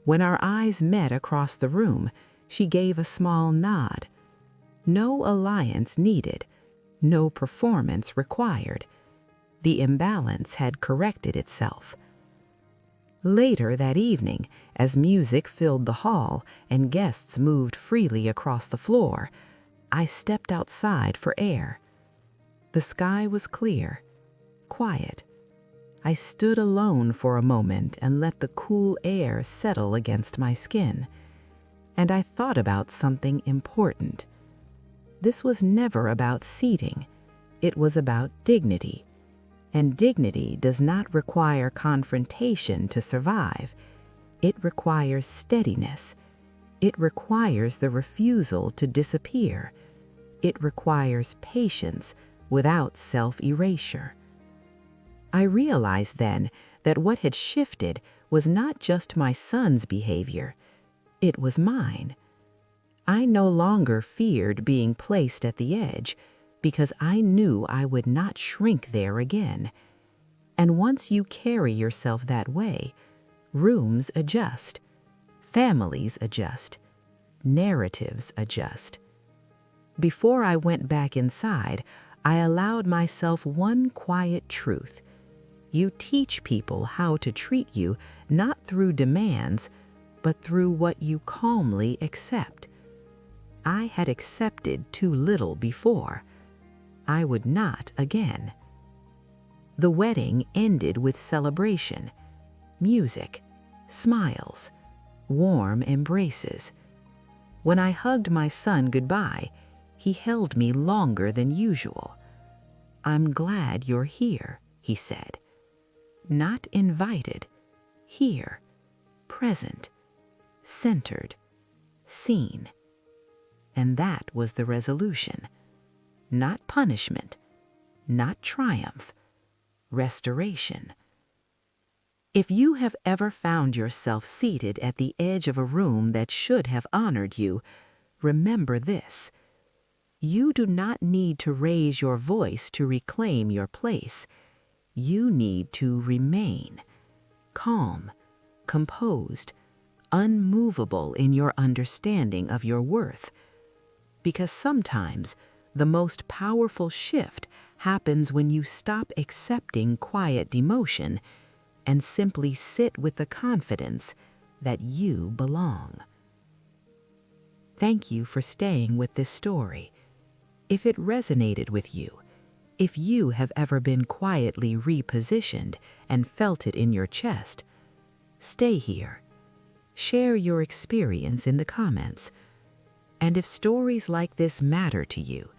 Speaker 1: When our eyes met across the room, she gave a small nod. No alliance needed, no performance required. The imbalance had corrected itself. Later that evening, as music filled the hall and guests moved freely across the floor, I stepped outside for air. The sky was clear, quiet. I stood alone for a moment and let the cool air settle against my skin. And I thought about something important. This was never about seating. It was about dignity. And dignity does not require confrontation to survive. It requires steadiness. It requires the refusal to disappear. It requires patience without self-erasure. I realized then that what had shifted was not just my son's behavior. It was mine. I no longer feared being placed at the edge because I knew I would not shrink there again. And once you carry yourself that way, rooms adjust, families adjust, narratives adjust. Before I went back inside, I allowed myself one quiet truth. You teach people how to treat you not through demands, but through what you calmly accept. I had accepted too little before. I would not again. The wedding ended with celebration, music, smiles, warm embraces. When I hugged my son goodbye, he held me longer than usual. "I'm glad you're here," he said. Not invited, here, present, centered, seen. And that was the resolution. Not punishment, not triumph, restoration. If you have ever found yourself seated at the edge of a room that should have honored you, remember this. You do not need to raise your voice to reclaim your place. You need to remain calm, composed, unmovable in your understanding of your worth. Because sometimes the most powerful shift happens when you stop accepting quiet demotion and simply sit with the confidence that you belong. Thank you for staying with this story. If it resonated with you, if you have ever been quietly repositioned and felt it in your chest, stay here. Share your experience in the comments. And if stories like this matter to you,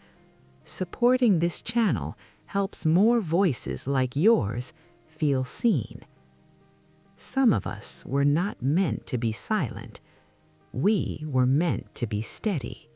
Speaker 1: supporting this channel helps more voices like yours feel seen. Some of us were not meant to be silent. We were meant to be steady.